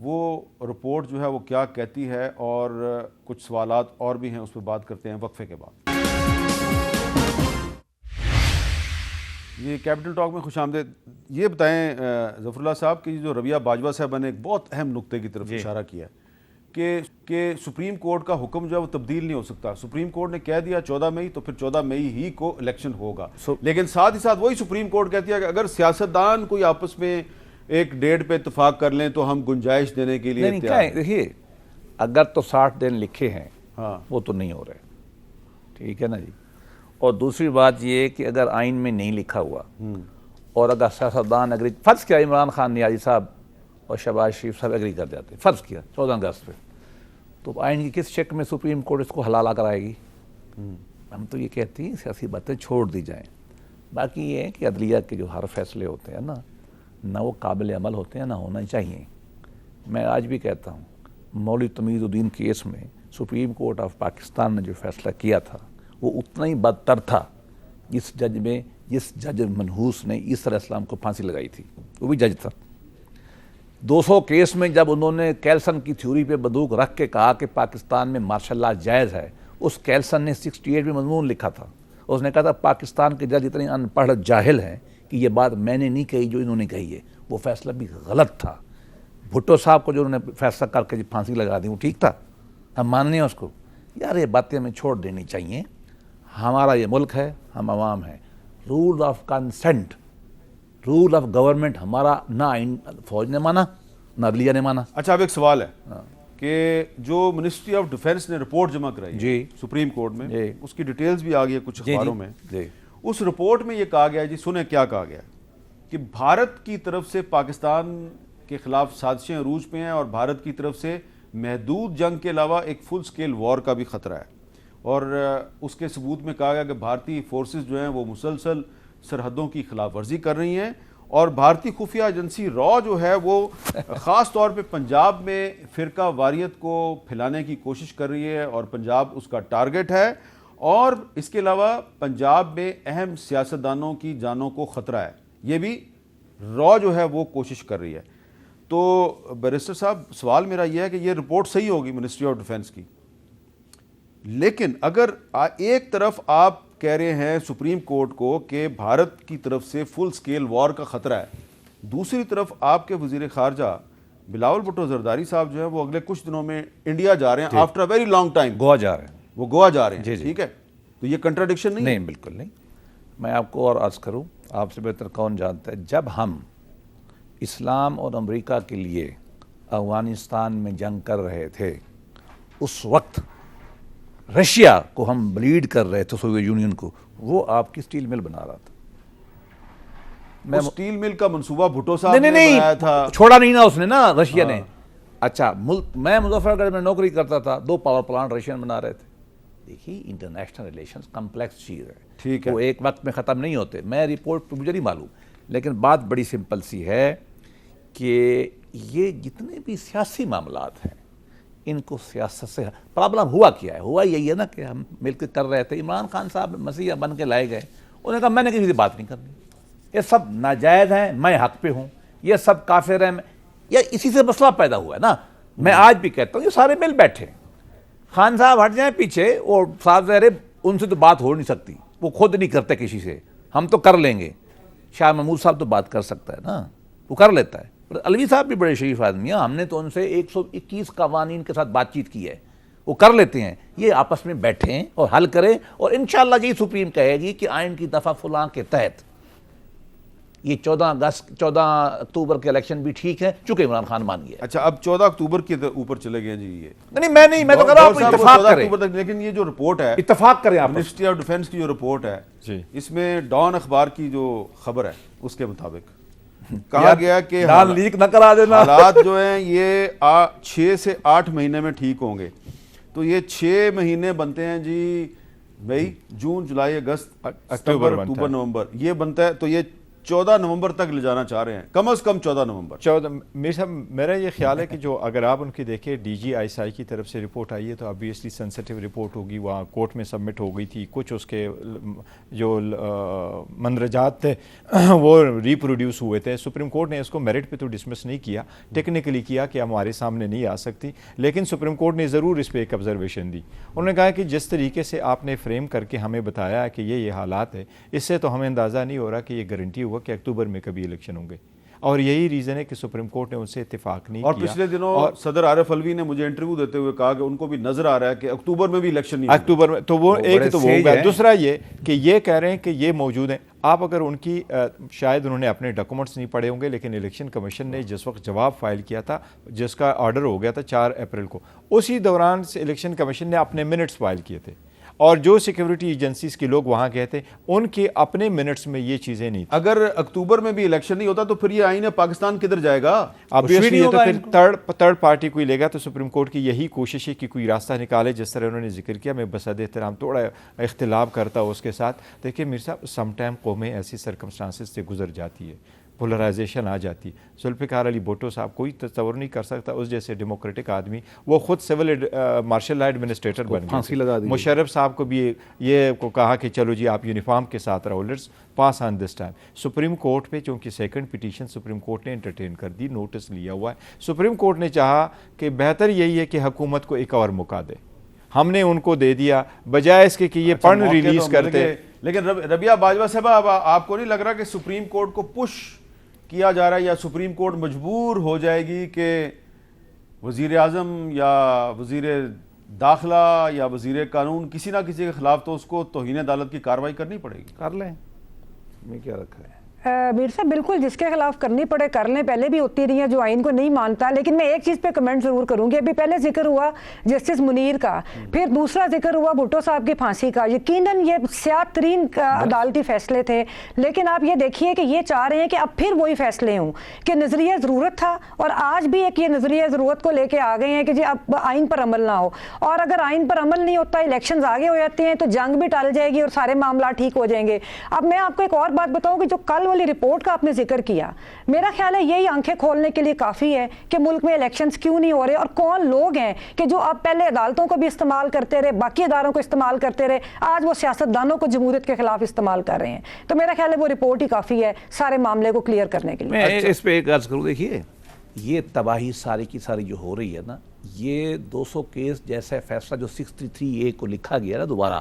وہ رپورٹ جو ہے وہ کیا کہتی ہے, اور کچھ سوالات اور بھی ہیں, اس پہ بات کرتے ہیں وقفے کے بعد. یہ کیپٹل ٹاک میں خوش آمدید. یہ بتائیں ظفر اللہ صاحب کہ جو ربیہ باجوہ صاحبہ نے ایک بہت اہم نقطے کی طرف اشارہ کیا ہے کہ سپریم کورٹ کا حکم جو ہے وہ تبدیل نہیں ہو سکتا. سپریم کورٹ نے کہہ دیا 14 مئی تو پھر 14 مئی ہی کو الیکشن ہوگا, لیکن ساتھ ہی ساتھ وہی سپریم کورٹ کہتی ہے کہ اگر سیاستدان کوئی آپس میں ایک ڈیٹ پہ اتفاق کر لیں تو ہم گنجائش دینے کے لیے تیار ہیں. دیکھیے اگر تو 60 دن لکھے ہیں وہ تو نہیں ہو رہے, ٹھیک ہے نا جی. اور دوسری بات یہ کہ اگر آئین میں نہیں لکھا ہوا اور اگر سیاستدان اگری, فرض کیا عمران خان نیازی صاحب اور شہباز شریف صاحب اگری کر جاتے, فرض کیا 14 اگست پہ, تو آئین کی کس شک میں سپریم کورٹ اس کو حلالہ کرائے گی؟ ہم تو یہ کہتے ہیں سیاسی باتیں چھوڑ دی جائیں. باقی یہ ہے کہ عدلیہ کے جو ہر فیصلے ہوتے ہیں نا, نہ وہ قابل عمل ہوتے ہیں نہ ہونا چاہیے. میں آج بھی کہتا ہوں مولوی تمیز الدین کیس میں سپریم کورٹ آف پاکستان نے جو فیصلہ کیا تھا وہ اتنا ہی بدتر تھا جس جج منحوس نے عیسی علیہ السلام کو پھانسی لگائی تھی, وہ بھی جج تھا. 200 کیس میں جب انہوں نے کیلسن کی تھیوری پہ بندوق رکھ کے کہا کہ پاکستان میں مارشل لا جائز ہے, اس کیلسن نے 68 میں مضمون لکھا تھا. اس نے کہا تھا پاکستان کے جج اتنے ان پڑھ جاہل ہیں کہ یہ بات میں نے نہیں کہی جو انہوں نے کہی ہے. وہ فیصلہ بھی غلط تھا. بھٹو صاحب کو جو انہوں نے فیصلہ کر کے پھانسی لگا دی وہ ٹھیک تھا, ہم ماننے ہیں اس کو. یار یہ باتیں ہمیں چھوڑ دینی چاہیے. ہمارا یہ ملک ہے, ہم عوام ہیں. Rule of consent, rule of government ہمارا نہ آئین فوج نے مانا نہ عدلیہ نے مانا. اچھا اب ایک سوال ہے کہ جو منسٹری آف ڈیفنس نے رپورٹ جمع کرائی جی سپریم کورٹ میں, اس کی ڈیٹیلز بھی آ گئی ہے کچھ اخباروں میں. اس رپورٹ میں یہ کہا گیا ہے, جی سنیں کیا کہا گیا, کہ بھارت کی طرف سے پاکستان کے خلاف سازشیں عروج پہ ہیں اور بھارت کی طرف سے محدود جنگ کے علاوہ ایک فل سکیل وار کا بھی خطرہ ہے. اور اس کے ثبوت میں کہا گیا کہ بھارتی فورسز جو ہیں وہ مسلسل سرحدوں کی خلاف ورزی کر رہی ہیں, اور بھارتی خفیہ ایجنسی را جو ہے وہ خاص طور پہ پنجاب میں فرقہ واریت کو پھیلانے کی کوشش کر رہی ہے اور پنجاب اس کا ٹارگٹ ہے, اور اس کے علاوہ پنجاب میں اہم سیاستدانوں کی جانوں کو خطرہ ہے. یہ بھی را جو ہے وہ کوشش کر رہی ہے. تو بیرسٹر صاحب سوال میرا یہ ہے کہ یہ رپورٹ صحیح ہوگی منسٹری آف ڈیفنس کی, لیکن اگر ایک طرف آپ کہہ رہے ہیں سپریم کورٹ کو کہ بھارت کی طرف سے فل سکیل وار کا خطرہ ہے, دوسری طرف آپ کے وزیر خارجہ بلاول بھٹو زرداری صاحب جو ہے وہ اگلے کچھ دنوں میں انڈیا جا رہے ہیں, after very long time Goa جا رہے ہیں, وہ گوا جا رہے ہیں. ٹھیک ہے, تو یہ کنٹراڈکشن نہیں؟ نہیں بالکل نہیں. میں آپ کو اور عرض کروں, آپ سے بہتر کون جانتا ہے, جب ہم اسلام اور امریکہ کے لیے افغانستان میں جنگ کر رہے تھے اس وقت رشیا کو ہم بلیڈ کر رہے تھے, سوویت یونین کو, وہ آپ کی سٹیل مل بنا رہا تھا. میں سٹیل مل کا منصوبہ بھٹو صاحب نے بنایا تھا, چھوڑا نہیں نا اس نے نا رشیا نے. اچھا میں مظفر گڑھ میں نوکری کرتا تھا, 2 پاور پلانٹ رشین بنا رہے تھے. دیکھیے انٹرنیشنل ریلیشنز کمپلیکس چیز ہے, ٹھیک ہے, وہ ایک وقت میں ختم نہیں ہوتے. میں رپورٹ مجھے نہیں معلوم, لیکن بات بڑی سمپل سی ہے کہ یہ جتنے بھی سیاسی معاملات ہیں ان کو سیاست سے پرابلم ہوا کیا ہے, ہوا یہی ہے نا کہ ہم مل کے کر رہے تھے. عمران خان صاحب مسیح بن کے لائے گئے, انہوں نے کہا میں نے کسی سے بات نہیں کرنی, یہ سب ناجائز ہیں, میں حق پہ ہوں, یہ سب کافر ہیں. یا اسی سے مسئلہ پیدا ہوا ہے نا. میں آج بھی کہتا ہوں یہ سارے مل بیٹھے, خان صاحب ہٹ جائیں پیچھے, اور صاحب ظاہر ان سے تو بات ہو نہیں سکتی, وہ خود نہیں کرتے کسی سے, ہم تو کر لیں گے. شاہ محمود صاحب تو بات کر سکتا ہے نا, وہ کر لیتا ہے. علوی صاحب بھی بڑے شریف آدمی ہیں, ہم نے تو ان سے 121 قوانین کے ساتھ بات چیت کی ہے, وہ کر لیتے ہیں. یہ آپس میں بیٹھیں اور حل کریں, اور انشاءاللہ یہ سپریم کہے گی کہ آئین کی دفعہ فلاں کے تحت یہ 14 اکتوبر کے الیکشن بھی ٹھیک ہے, چونکہ عمران خان مان گیا. اچھا, اب 14 اکتوبر کے اوپر چلے گئے جی. یہ نہیں, میں تو کہہ رہا ہوں اتفاق کریں, لیکن یہ جو رپورٹ ہے, اتفاق کریں آپ. منسٹری آف ڈیفینس کی جو رپورٹ ہے جی, اس میں ڈان اخبار کی جو خبر ہے اس کے مطابق کہا گیا کہ لیک نہ کرا دینا, حالات جو ہیں یہ 6 سے 8 مہینے میں ٹھیک ہوں گے. تو یہ 6 مہینے بنتے ہیں جی, مئی, جون, جولائی, اگست, اکتوبر, نومبر, یہ بنتا ہے. تو یہ 14 نومبر تک لے جانا چاہ رہے ہیں, کم از کم 14 نومبر. میر صاحب میرا یہ خیال ہے کہ جو اگر آپ ان کی دیکھیں D G I S I کی طرف سے رپورٹ آئی ہے تو obviously سینسٹیو رپورٹ ہوگی, وہاں کورٹ میں سبمٹ ہو گئی تھی, کچھ اس کے جو مندرجات تھے وہ ریپروڈیوس ہوئے تھے. سپریم کورٹ نے اس کو میرٹ پہ تو ڈسمس نہیں کیا, ٹیکنیکلی کیا کہ ہمارے سامنے نہیں آ سکتی, لیکن سپریم کورٹ نے ضرور اس پہ ایک آبزرویشن دی. انہوں نے کہا کہ جس طریقے سے آپ نے فریم کر کے ہمیں بتایا کہ یہ حالات ہے, اس سے تو ہمیں اندازہ نہیں ہو رہا کہ یہ گارنٹی ہوگا کہ اکتوبر میں کبھی الیکشن ہوں گے. اور یہی ریزن ہے کہ سپریم کورٹ نے ان سے اتفاق نہیں کیا. اور پچھلے دنوں صدر عارف الوی نے مجھے انٹرویو دیتے ہوئے کہا کہ ان کو بھی نظر آ رہا ہے کہ اکتوبر میں بھی الیکشن نہیں, اکتوبر میں. تو وہ ایک تو وہ ہو گیا. دوسرا یہ کہ یہ کہہ رہے ہیں کہ یہ موجود ہیں. آپ اگر ان کی شاید انہوں نے اپنے ڈاکومنٹس نہیں پڑھے ہوں گے, لیکن الیکشن کمیشن نے جس وقت جواب فائل کیا تھا, جس کا آرڈر ہو گیا تھا 4 اپریل کو, اسی دوران سے الیکشن کمیشن نے اپنے منٹس فائل کیے تھے, اور جو سیکیورٹی ایجنسیز کے لوگ وہاں گئے تھے ان کے اپنے منٹس میں یہ چیزیں نہیں تھیں. اگر اکتوبر میں بھی الیکشن نہیں ہوتا تو پھر یہ آئین پاکستان کدھر جائے گا؟ obviously یہ تو پھر تھرڈ پارٹی کوئی لے گا. تو سپریم کورٹ کی یہی کوشش ہے کہ کوئی راستہ نکالے, جس طرح انہوں نے ذکر کیا. میں بصد احترام تھوڑا اختلاف کرتا ہوں اس کے ساتھ. دیکھیں میر صاحب, سم ٹائم قومیں ایسی سرکمسٹانسز سے گزر جاتی ہے, پولرائزیشن آ جاتی ہے. ذوالفقار علی بھٹو صاحب کوئی تصور نہیں کر سکتا, اس جیسے ڈیموکریٹک آدمی, وہ خود سول مارشل لا ایڈمنسٹریٹر بن گئے. مشرف صاحب کو بھی یہ کو کہا کہ چلو جی آپ یونیفارم کے ساتھ رہو, let's pass on this time. Supreme court پہ چونکہ سیکنڈ پٹیشن سپریم کورٹ نے انٹرٹین کر دی, نوٹس لیا ہوا ہے. سپریم کورٹ نے چاہا کہ بہتر یہی ہے کہ حکومت کو ایک اور موقع دے, ہم نے ان کو دے دیا بجائے اس کے کہ یہ پڑھ ریلیز کرتے. لیکن ربیہ باجوہ صاحب, آپ کو نہیں لگ رہا کہ سپریم کورٹ کو پش کیا جا رہا ہے, یا سپریم کورٹ مجبور ہو جائے گی کہ وزیر اعظم یا وزیر داخلہ یا وزیر قانون کسی نہ کسی کے خلاف تو اس کو توہین عدالت کی کارروائی کرنی پڑے گی؟ کر لیں, میں کیا رکھا ہے. میر صاحب بالکل, جس کے خلاف کرنی پڑے کر لیں, پہلے بھی ہوتی رہی ہیں جو آئین کو نہیں مانتا. لیکن میں ایک چیز پہ کمنٹ ضرور کروں گی. ابھی پہلے ذکر ہوا جسٹس منیر کا, پھر دوسرا ذکر ہوا بھٹو صاحب کی پھانسی کا. یقیناً یہ سیاہ ترین عدالتی فیصلے تھے, لیکن آپ یہ دیکھیے کہ یہ چاہ رہے ہیں کہ اب پھر وہی فیصلے ہوں کہ نظریہ ضرورت تھا, اور آج بھی ایک یہ نظریہ ضرورت کو لے کے آ گئے ہیں کہ جی اب آئین پر عمل نہ ہو. اور اگر آئین پر عمل نہیں ہوتا, الیکشنز آگے ہو جاتے ہیں, تو جنگ بھی ٹال جائے گی اور سارے معاملات ٹھیک ہو جائیں گے. اب میں آپ کو ایک اور بات بتاؤں کہ جو کل والی رپورٹ کا آپ نے ذکر کیا, میرا خیال ہے یہی آنکھیں کھولنے کے لیے کافی ہے کہ ملک میں الیکشنز کیوں نہیں ہو رہے, اور کون لوگ ہیں کہ جو اب پہلے عدالتوں کو بھی استعمال کرتے رہے, باقی اداروں کو استعمال کرتے رہے, آج وہ سیاستدانوں کو جمہوریت کے خلاف استعمال کر رہے ہیں. تو میرا خیال ہے وہ رپورٹ ہی کافی ہے سارے معاملے کو کلیئر کرنے کے لیے. میں اس پہ ایک عرض کروں, دیکھیے یہ تباہی ساری کی ساری جو ہو رہی ہے نا, یہ 200 کیس جیسا فیصلہ جو 63A کو لکھا گیا نا دوبارہ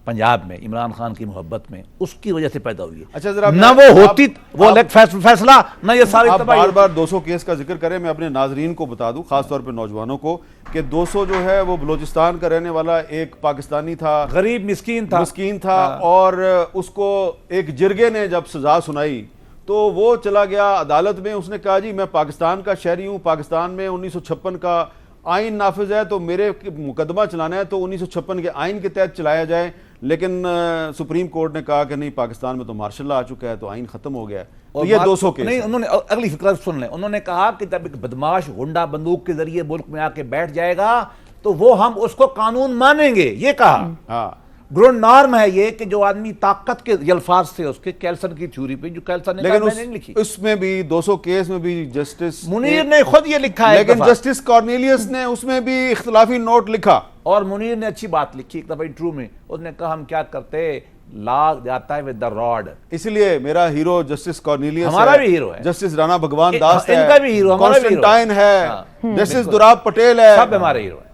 پنجاب میں عمران خان کی محبت میں, اس کی وجہ سے پیدا ہوئی ہے. اچھا ذرا نہ وہ ہوتی وہ فیصلہ, نہ یہ ساری تباہی. بار بار 200 کیس کا ذکر کریں, میں اپنے ناظرین کو بتا دوں, خاص طور پہ نوجوانوں کو, کہ 200 جو ہے وہ بلوچستان کا رہنے والا ایک پاکستانی تھا, غریب مسکین تھا, اور اس کو ایک جرگے نے جب سزا سنائی تو وہ چلا گیا عدالت میں. اس نے کہا جی میں پاکستان کا شہری ہوں, پاکستان میں 1956 کا آئین نافذ ہے, تو میرے مقدمہ چلانا ہے تو 1956 کے آئین کے تحت چلایا جائے. لیکن سپریم کورٹ نے کہا کہ نہیں, پاکستان میں تو مارشل لا آ چکا ہے, تو آئین ختم ہو گیا ہے. تو یہ 200 کیس نہیں, انہوں نے اگلی فکر سن لیں. انہوں نے کہا کہ جب ایک بدماش غنڈہ بندوق کے ذریعے ملک میں آ کے بیٹھ جائے گا تو وہ ہم اس کو قانون مانیں گے, یہ کہا. ہاں, گراؤنڈ نارم ہے یہ کہ جو آدمی طاقت کے الفاظ سے اس کے کیلسن کی تھیوری پہ, جو کیلسن نے کہا میں نے نہیں لکھی, اس میں بھی 200 کیس میں بھی جسٹس منیر نے خود یہ لکھا ہے, لیکن جسٹس کارنیلیس نے اس میں بھی اختلافی نوٹ لکھا. اور منیر نے اچھی بات لکھی ایک دفعہ انٹرویو میں, اس نے کہا ہم کیا کرتے, لا جاتا ہے ود دا راڈ. اس لیے میرا ہیرو جسٹس کارنیلیس, ہمارا بھی ہیرو ہے, جسٹس رانا بھگوان داس ہے, ان کا بھی ہیرو, کانسٹنٹائن ہے, جسٹس دوراب پٹیل ہے, سب ہمارے ہیرو ہیں.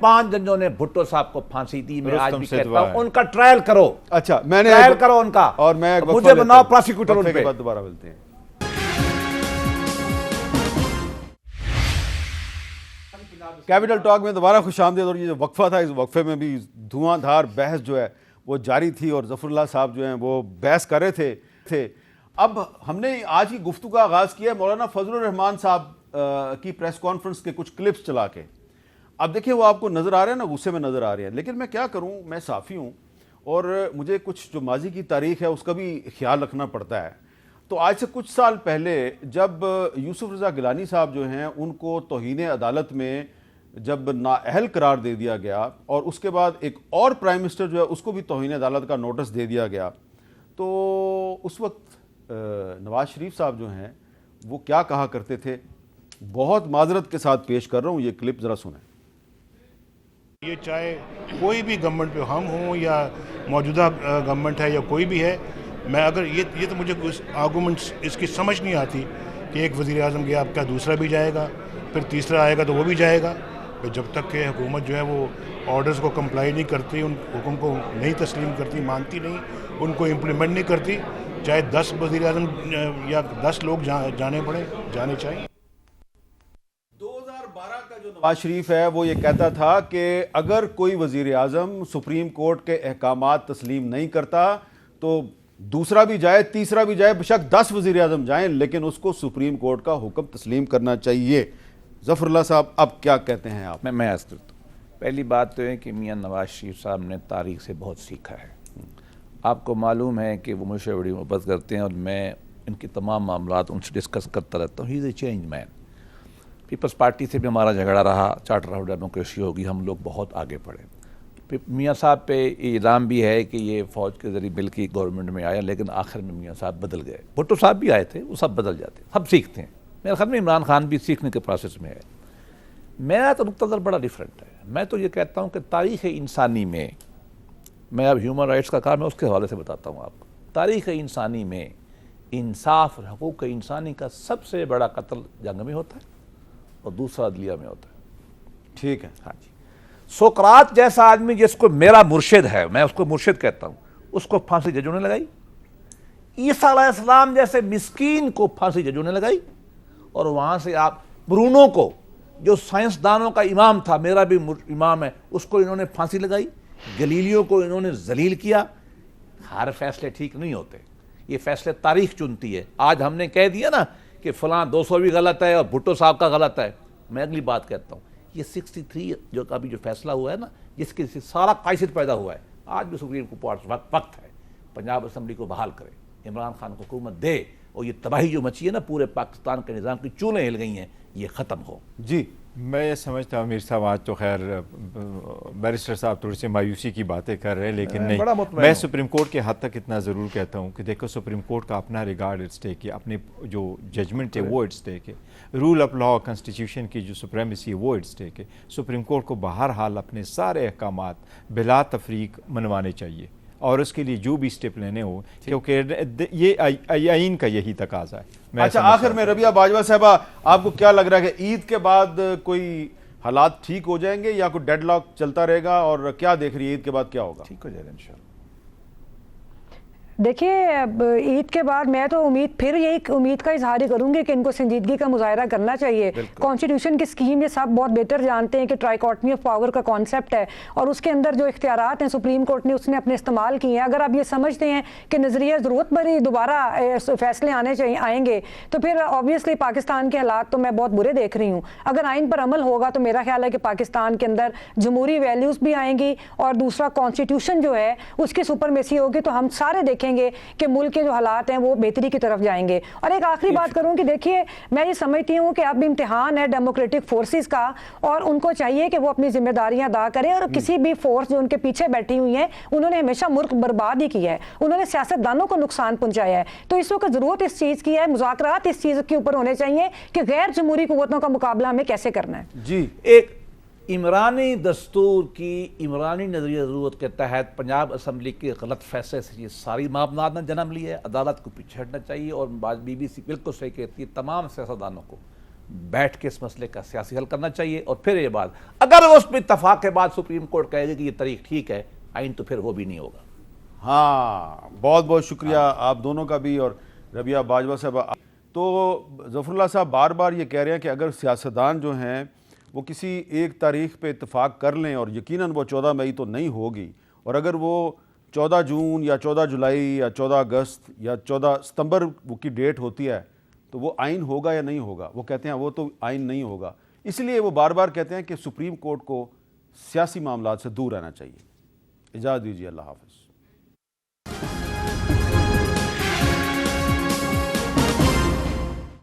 5 ججوں نے بھٹو صاحب کو پھانسی دی، میں آج بھی کہتا ہوں ان کا ٹرائل کرو، اچھا میں نے ٹرائل کرو ان کا، اور میں مجھے بناؤ پراسیکیوٹر ان پہ۔ دوبارہ ملتے ہیں۔ کیپٹل ٹاک میں دوبارہ خوش آمدید، اور یہ جو وقفہ تھا اس وقفے میں بھی دھواں دھار بحث جو ہے وہ جاری تھی، اور ظفر اللہ صاحب جو ہیں وہ بحث کر رہے تھے۔ اب ہم نے آج کی گفتگو کا آغاز کیا ہے مولانا فضل الرحمان صاحب کی پریس کانفرنس کے کچھ کلپس چلا کے۔ اب دیکھیں وہ آپ کو نظر آ رہے ہیں نا، غصے میں نظر آ رہے ہیں، لیکن میں کیا کروں، میں صحافی ہوں اور مجھے کچھ جو ماضی کی تاریخ ہے اس کا بھی خیال رکھنا پڑتا ہے۔ تو آج سے کچھ سال پہلے جب یوسف رضا گیلانی صاحب جو ہیں ان کو توہین عدالت میں جب نااہل قرار دے دیا گیا، اور اس کے بعد ایک اور پرائم منسٹر جو ہے اس کو بھی توہین عدالت کا نوٹس دے دیا گیا، تو اس وقت نواز شریف صاحب جو ہیں وہ کیا کہا کرتے تھے، بہت معذرت کے ساتھ پیش کر رہا ہوں، یہ کلپ ذرا سنیں۔ یہ چاہے کوئی بھی گورنمنٹ پہ ہم ہوں یا موجودہ گورنمنٹ ہے یا کوئی بھی ہے، میں اگر یہ تو مجھے آرگومنٹس اس کی سمجھ نہیں آتی کہ ایک وزیر اعظم گیا، اب کیا دوسرا بھی جائے گا، پھر تیسرا آئے گا تو وہ بھی جائے گا۔ جب تک کہ حکومت جو ہے وہ آرڈرز کو کمپلائی نہیں کرتی، ان حکم کو نہیں تسلیم کرتی، مانتی نہیں، ان کو امپلیمنٹ نہیں کرتی، چاہے 10 وزیر اعظم یا 10 لوگ جانے پڑے، جانے چاہیے۔ 2012 کا جو نواز شریف ہے وہ یہ کہتا تھا کہ اگر کوئی وزیر اعظم سپریم کورٹ کے احکامات تسلیم نہیں کرتا تو دوسرا بھی جائے، تیسرا بھی جائے، بشک 10 وزیر اعظم جائیں، لیکن اس کو سپریم کورٹ کا حکم تسلیم کرنا چاہیے۔ ظفر اللہ صاحب اب کیا کہتے ہیں آپ؟ میں عرض کرتا ہوں، پہلی بات تو ہے کہ میاں نواز شریف صاحب نے تاریخ سے بہت سیکھا ہے۔ آپ کو معلوم ہے کہ وہ مجھ سے بڑی محبت کرتے ہیں اور میں ان کے تمام معاملات ان سے ڈسکس کرتا رہتا ہوں۔ He is a change man. Peoples Party سے بھی ہمارا جھگڑا رہا، چارٹر آف ڈیموکریسی ہوگی، ہم لوگ بہت آگے بڑھے۔ میاں صاحب پہ الزام بھی ہے کہ یہ فوج کے ذریعے مل کی گورنمنٹ میں آیا، لیکن آخر میں میاں صاحب بدل گئے۔ بھٹو صاحب بھی آئے تھے، وہ سب بدل جاتے ہیں، سب سیکھتے ہیں۔ میرے خیال میں عمران خان بھی سیکھنے کے پروسیس میں ہے۔ میرا تو نقطہ نظر بڑا ڈیفرنٹ ہے۔ میں تو یہ کہتا ہوں کہ تاریخ انسانی میں اب ہیومن رائٹس کا کام ہے، اس کے حوالے سے بتاتا ہوں آپ کو۔ تاریخ انسانی میں انصاف اور حقوق انسانی کا سب سے بڑا قتل جنگ میں ہوتا ہے اور دوسرا عدلیہ میں ہوتا ہے۔ ٹھیک ہے، ہاں جی۔ سقراط جیسا آدمی جس کو میرا مرشد ہے، میں اس کو مرشد کہتا ہوں، اس کو پھانسی ججوں نے لگائی۔ عیسیٰ علیہ السلام جیسے مسکین کو پھانسی ججوں نے لگائی، اور وہاں سے آپ برونو کو جو سائنسدانوں کا امام تھا، میرا بھی امام ہے، اس کو انہوں نے پھانسی لگائی۔ گلیلیو کو انہوں نے ذلیل کیا۔ ہر فیصلے ٹھیک نہیں ہوتے، یہ فیصلے تاریخ چنتی ہے۔ آج ہم نے کہہ دیا نا کہ فلاں 200 بھی غلط ہے اور بھٹو صاحب کا غلط ہے، میں اگلی بات کہتا ہوں، یہ 63 جو ابھی جو فیصلہ ہوا ہے نا، جس کے سے سارا قائصد پیدا ہوا ہے، آج بھی سپریم کورٹ وقت ہے پنجاب اسمبلی کو بحال کرے، عمران خان کو حکومت دے، اور یہ تباہی جو مچی ہے نا پورے پاکستان کے نظام کی چولیں ہل گئی ہیں، یہ ختم ہو۔ جی میں یہ سمجھتا ہوں امیر صاحب آج تو خیر بیرسٹر صاحب تھوڑی سی مایوسی کی باتیں کر رہے ہیں، لیکن نہیں، میں سپریم کورٹ کے حد تک اتنا ضرور کہتا ہوں کہ دیکھو سپریم کورٹ کا اپنا ریگارڈ ایٹ اسٹیک ہے، اپنے جو ججمنٹ ہے وہ ایٹ اسٹیک ہے، رول آف لا کنسٹیٹیوشن کی جو سپریمیسی ہے وہ ایٹ اسٹیک ہے۔ سپریم کورٹ کو بہرحال اپنے سارے احکامات بلا تفریق منوانے چاہیے، اور اس کے لیے جو بھی سٹیپ لینے ہو، کیونکہ یہ آئین کا یہی تقاضا ہے۔ اچھا، آخر میں ربیہ باجوہ صاحبہ، آپ کو کیا لگ رہا ہے کہ عید کے بعد کوئی حالات ٹھیک ہو جائیں گے یا کوئی ڈیڈ لاک چلتا رہے گا، اور کیا دیکھ رہی ہے عید کے بعد کیا ہوگا؟ ٹھیک ہو جائے گا انشاءاللہ۔ دیکھیے عید کے بعد میں تو پھر یہی امید کا اظہار کروں گی کہ ان کو سنجیدگی کا مظاہرہ کرنا چاہیے۔ کانسٹیٹیوشن کی اسکیم یہ سب بہت بہتر جانتے ہیں کہ ٹرائیکاٹمی آف پاور کا کانسیپٹ ہے، اور اس کے اندر جو اختیارات ہیں سپریم کورٹ نے اس نے اپنے استعمال کیے ہیں۔ اگر آپ یہ سمجھتے ہیں کہ نظریہ ضرورت بھری دوبارہ فیصلے آئیں گے تو پھر آبویسلی پاکستان کے حالات تو میں بہت برے دیکھ رہی ہوں۔ اگر آئین پر عمل ہوگا تو میرا خیال ہے کہ پاکستان کے اندر جمہوری ویلیوز بھی آئیں گی، اور دوسرا کانسٹیٹیوشن جو ہے اس کی سپرمیسی ہوگی، تو ہم سارے دیکھیں گے کہ ملک کے جو حالات ہیں وہ بہتری کی طرف جائیں گے۔ اور ایک آخری بات کروں کہ دیکھیے میں یہ سمجھتی ہوں کہ اب امتحان ہے ڈیموکریٹک فورسز کا، اور ان کو چاہیے کہ وہ اپنی ذمہ داریاں ادا کریں، اور کسی بھی فورس جو ان کے پیچھے بیٹھی ہوئی ہیں انہوں نے ہمیشہ ملک برباد ہی کیا ہے، انہوں نے سیاست دانوں کو نقصان پہنچایا ہے۔ تو اس وقت ضرورت اس چیز کی ہے، مذاکرات اس چیز کے اوپر ہونے چاہیے کہ غیر جمہوری قوتوں کا مقابلہ ہمیں کیسے کرنا ہے۔ جی، ایک عمرانی دستور کی عمرانی نظریہ ضرورت کے تحت پنجاب اسمبلی کے غلط فیصلے سے یہ ساری معاملات نے جنم لی ہے۔ عدالت کو پیچھے ہٹنا چاہیے، اور بی بی سی بالکل صحیح کہتی ہے تمام سیاستدانوں کو بیٹھ کے اس مسئلے کا سیاسی حل کرنا چاہیے. اور پھر یہ بات اگر اس پہ اتفاق کے بعد سپریم کورٹ کہے گی کہ یہ طریق ٹھیک ہے آئین تو پھر وہ بھی نہیں ہوگا. ہاں بہت بہت شکریہ آپ دونوں کا بھی. اور ربیہ باجوہ صاحب تو ظفر اللہ صاحب بار بار یہ کہہ رہے ہیں کہ اگر سیاستدان جو ہیں وہ کسی ایک تاریخ پہ اتفاق کر لیں اور یقیناً وہ 14 مئی تو نہیں ہوگی، اور اگر وہ 14 جون یا 14 جولائی یا 14 اگست یا 14 ستمبر کی ڈیٹ ہوتی ہے تو وہ آئین ہوگا یا نہیں ہوگا؟ وہ کہتے ہیں وہ تو آئین نہیں ہوگا. اس لیے وہ بار بار کہتے ہیں کہ سپریم کورٹ کو سیاسی معاملات سے دور رہنا چاہیے. اجازت دیجیے، اللہ حافظ.